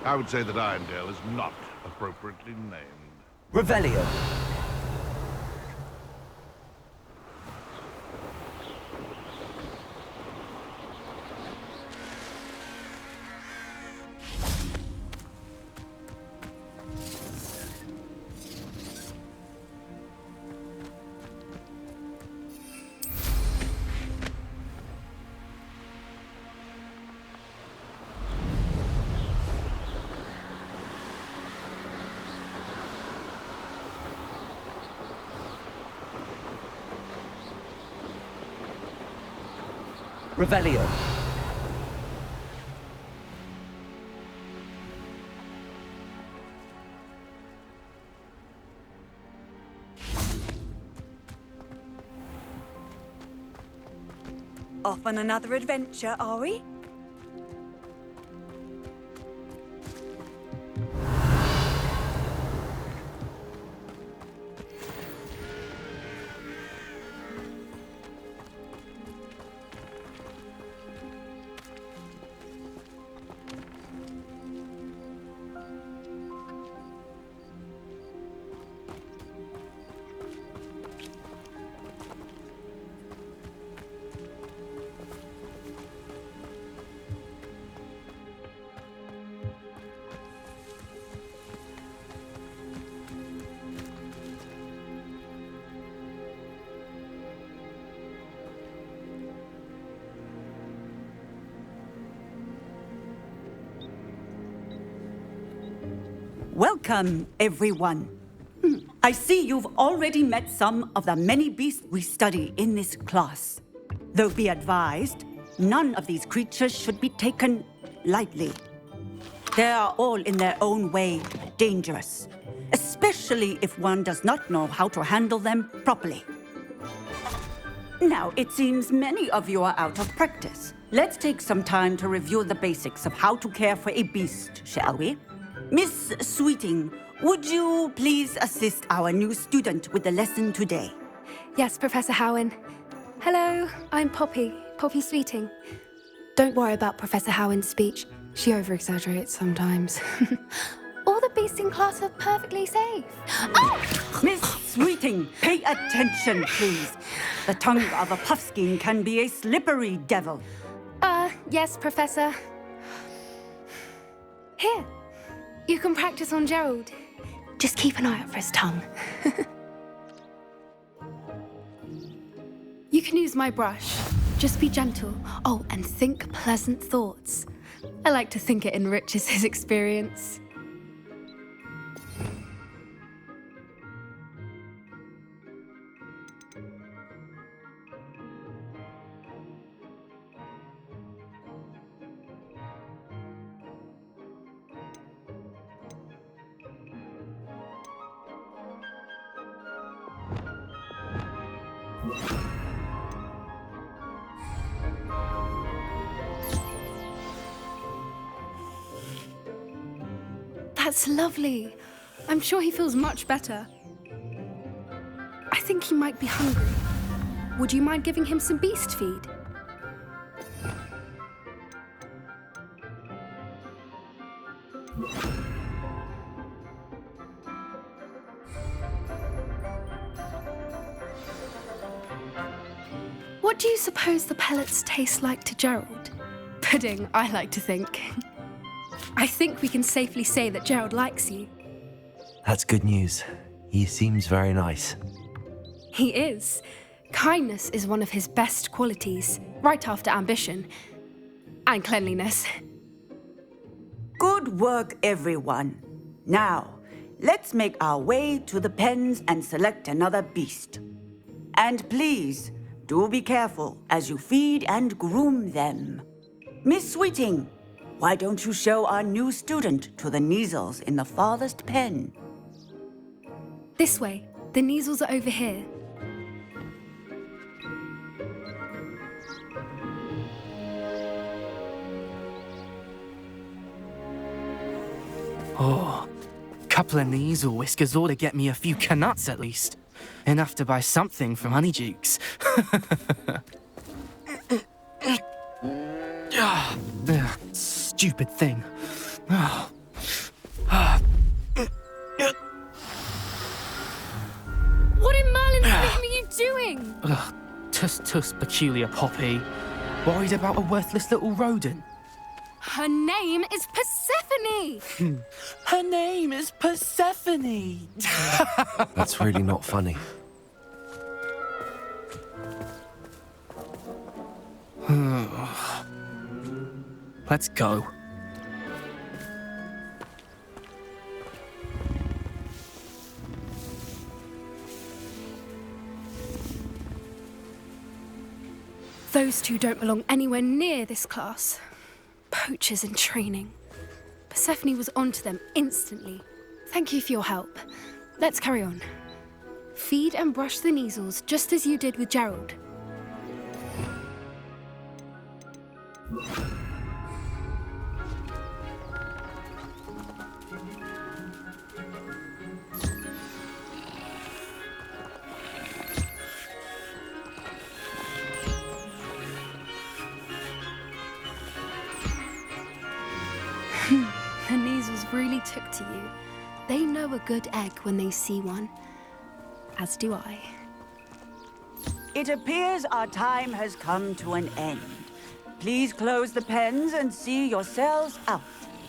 I would say that Irondale is not appropriately named. Revelio. Revelio. Off on another adventure, are we? Welcome, everyone. I see you've already met some of the many beasts we study in this class. Though be advised, none of these creatures should be taken lightly. They are all in their own way dangerous, especially if one does not know how to handle them properly. Now, it seems many of you are out of practice. Let's take some time to review the basics of how to care for a beast, shall we? Miss Sweeting, would you please assist our new student with the lesson today? Yes, Professor Howen. Hello, I'm Poppy Sweeting. Don't worry about Professor Howen's speech. She over-exaggerates sometimes. All the beasts in class are perfectly safe. Oh! Miss Sweeting, pay attention, please. The tongue of a puffskein can be a slippery devil. Yes, Professor. Here, you can practice on Gerald. Just keep an eye out for his tongue. You can use my brush. Just be gentle. Oh, and think pleasant thoughts. I like to think it enriches his experience. That's lovely. I'm sure he feels much better. I think he might be hungry. Would you mind giving him some beast feed? What do you suppose the pellets taste like to Gerald? Pudding, I like to think. I think we can safely say that Gerald likes you. That's good news. He seems very nice. He is. Kindness is one of his best qualities, right after ambition. And cleanliness. Good work, everyone. Now, let's make our way to the pens and select another beast. And please, do be careful as you feed and groom them. Miss Sweeting, why don't you show our new student to the Kneazles in the farthest pen? This way. The Kneazles are over here. Oh, couple of Kneazle whiskers ought to get me a few canuts at least. Enough to buy something from Honeydukes. Stupid thing. Oh. doing? Ugh, tuss, peculiar Poppy. Worried about a worthless little rodent? Her name is Persephone! Her name is Persephone! That's really not funny. Let's go. Those two don't belong anywhere near this class. Poachers in training. Persephone was onto them instantly. Thank you for your help. Let's carry on. Feed and brush the measles just as you did with Gerald. The measles really took to you. They know a good egg when they see one. As do I. It appears our time has come to an end. Please close the pens and see yourselves out.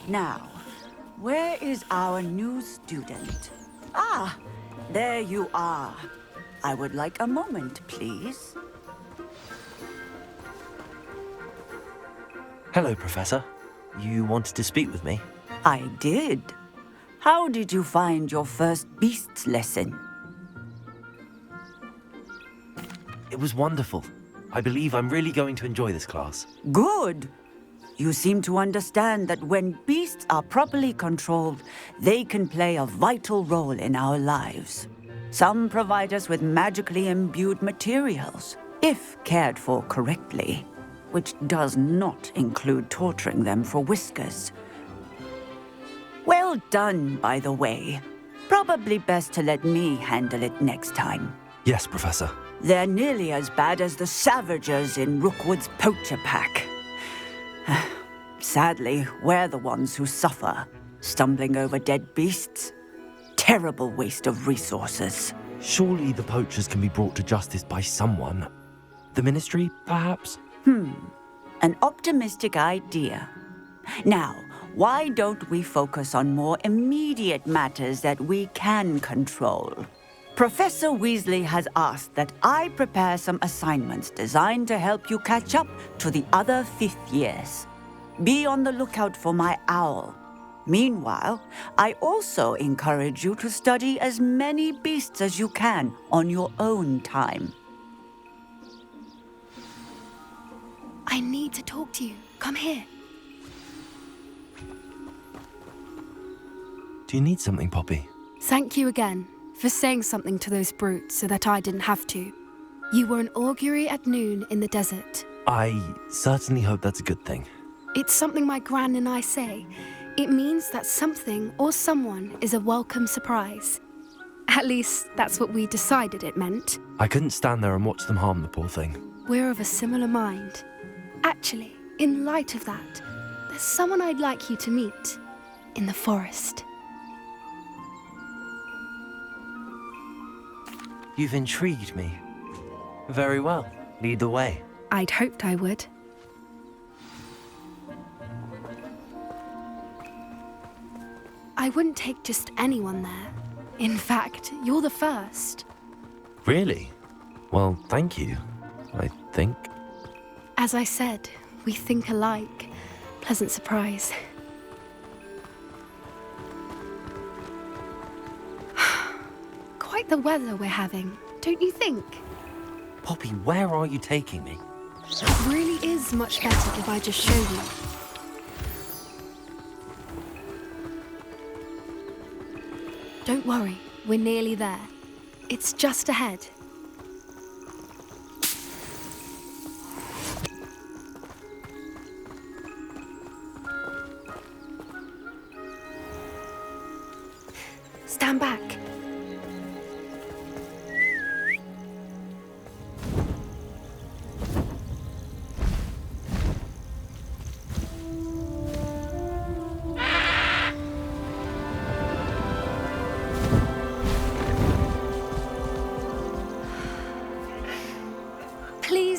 Now, where is our new student? Ah, there you are. I would like a moment, please. Hello, Professor. You wanted to speak with me? I did. How did you find your first beasts lesson? It was wonderful. I believe I'm really going to enjoy this class. Good. You seem to understand that when beasts are properly controlled, they can play a vital role in our lives. Some provide us with magically imbued materials, if cared for correctly, which does not include torturing them for whiskers. Well done, by the way. Probably best to let me handle it next time. Yes, Professor. They're nearly as bad as the Savagers in Rookwood's poacher pack. Sadly, we're the ones who suffer, stumbling over dead beasts. Terrible waste of resources. Surely the poachers can be brought to justice by someone. The Ministry, perhaps? An optimistic idea. Now, why don't we focus on more immediate matters that we can control? Professor Weasley has asked that I prepare some assignments designed to help you catch up to the other fifth years. Be on the lookout for my owl. Meanwhile, I also encourage you to study as many beasts as you can on your own time. I need to talk to you. Come here. Do you need something, Poppy? Thank you again for saying something to those brutes so that I didn't have to. You were an augury at noon in the desert. I certainly hope that's a good thing. It's something my gran and I say. It means that something or someone is a welcome surprise. At least, that's what we decided it meant. I couldn't stand there and watch them harm the poor thing. We're of a similar mind. Actually, in light of that, there's someone I'd like you to meet. In the forest. You've intrigued me. Very well. Lead the way. I'd hoped I would. I wouldn't take just anyone there. In fact, you're the first. Really? Well, thank you, I think. As I said, we think alike. Pleasant surprise. Quite the weather we're having, don't you think? Poppy, where are you taking me? It really is much better if I just show you. Don't worry, we're nearly there. It's just ahead. Stand back.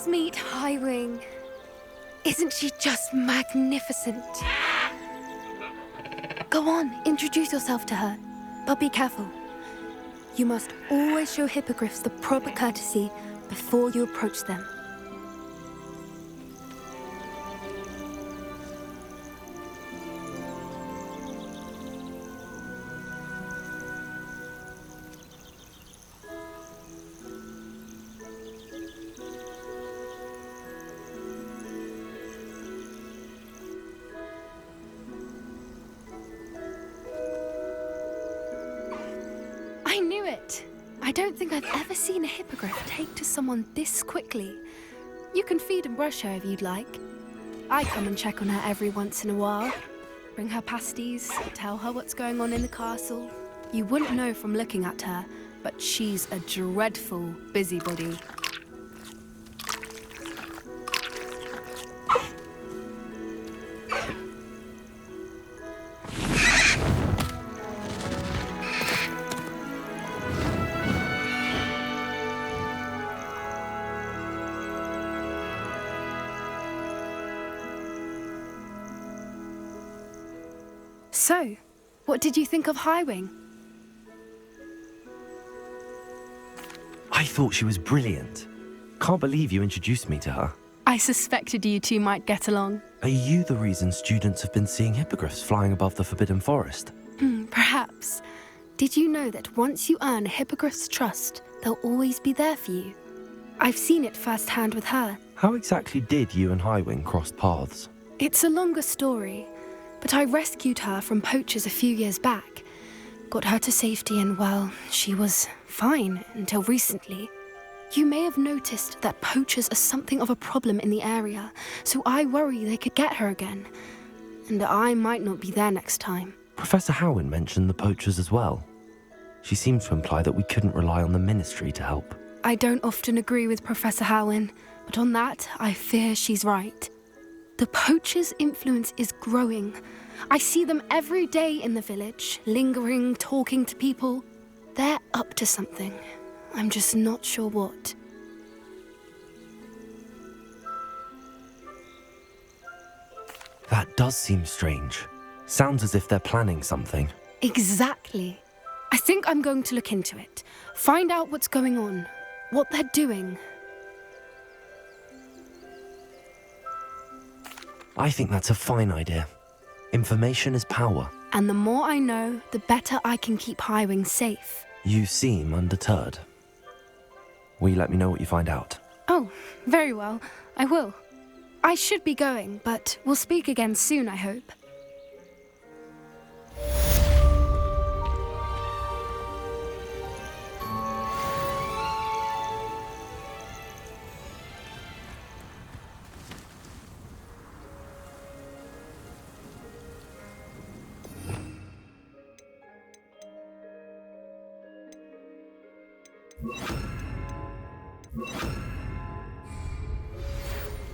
Please meet Highwing. Isn't she just magnificent? Go on, introduce yourself to her. But be careful. You must always show hippogriffs the proper courtesy before you approach them. I knew it! I don't think I've ever seen a hippogriff take to someone this quickly. You can feed and brush her if you'd like. I come and check on her every once in a while. Bring her pasties, tell her what's going on in the castle. You wouldn't know from looking at her, but she's a dreadful busybody. So, what did you think of Highwing? I thought she was brilliant. Can't believe you introduced me to her. I suspected you two might get along. Are you the reason students have been seeing hippogriffs flying above the Forbidden Forest? Perhaps. Did you know that once you earn a hippogriff's trust, they'll always be there for you? I've seen it firsthand with her. How exactly did you and Highwing cross paths? It's a longer story, but I rescued her from poachers a few years back. Got her to safety and, well, she was fine until recently. You may have noticed that poachers are something of a problem in the area, so I worry they could get her again. And I might not be there next time. Professor Howin mentioned the poachers as well. She seemed to imply that we couldn't rely on the Ministry to help. I don't often agree with Professor Howin, but on that, I fear she's right. The poachers' influence is growing. I see them every day in the village, lingering, talking to people. They're up to something. I'm just not sure what. That does seem strange. Sounds as if they're planning something. Exactly. I think I'm going to look into it. Find out what's going on, what they're doing. I think that's a fine idea. Information is power. And the more I know, the better I can keep Highwing safe. You seem undeterred. Will you let me know what you find out? Oh, very well. I will. I should be going, but we'll speak again soon, I hope.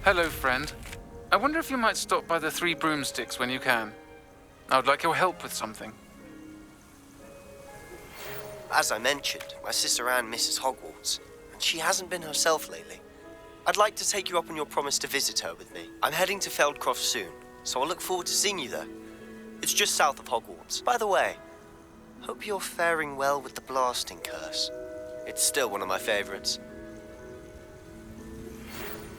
Hello, friend. I wonder if you might stop by the Three Broomsticks when you can. I would like your help with something. As I mentioned, my sister Anne misses Hogwarts, and she hasn't been herself lately. I'd like to take you up on your promise to visit her with me. I'm heading to Feldcroft soon, so I'll look forward to seeing you there. It's just south of Hogwarts. By the way, hope you're faring well with the blasting curse. It's still one of my favorites.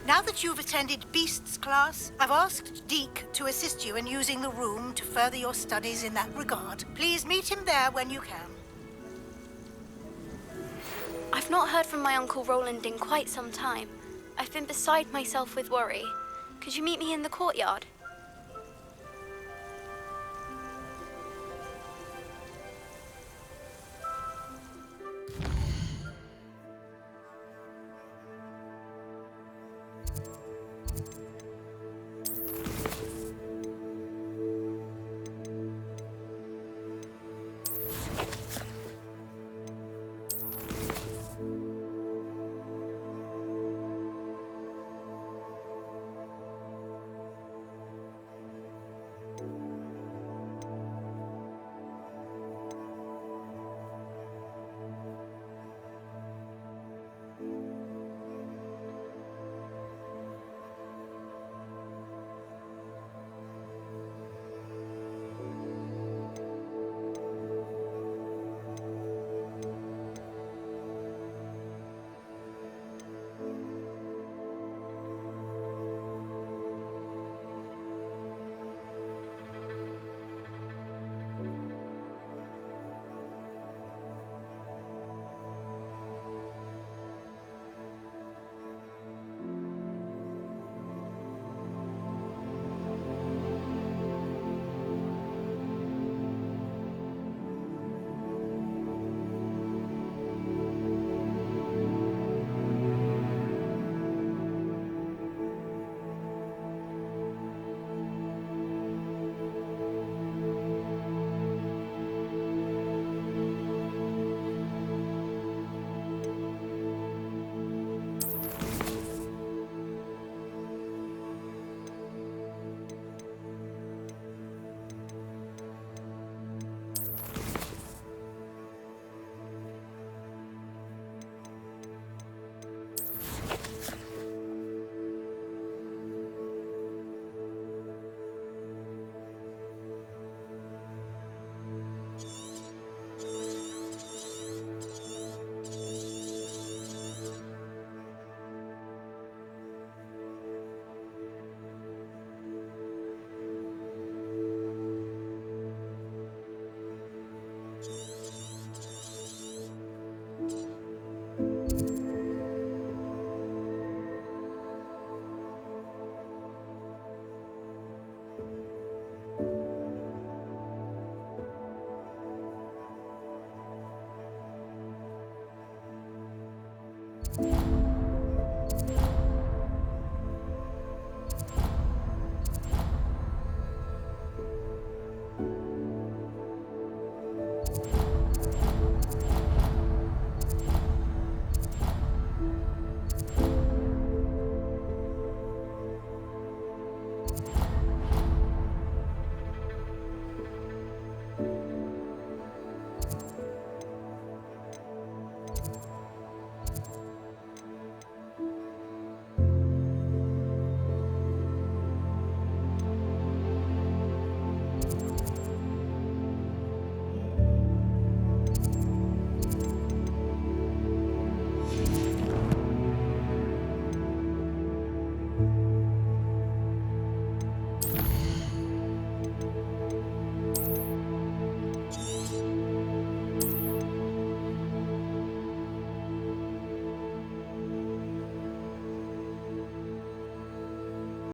Now that you've attended Beasts class, I've asked Deke to assist you in using the room to further your studies in that regard. Please meet him there when you can. I've not heard from my Uncle Roland in quite some time. I've been beside myself with worry. Could you meet me in the courtyard?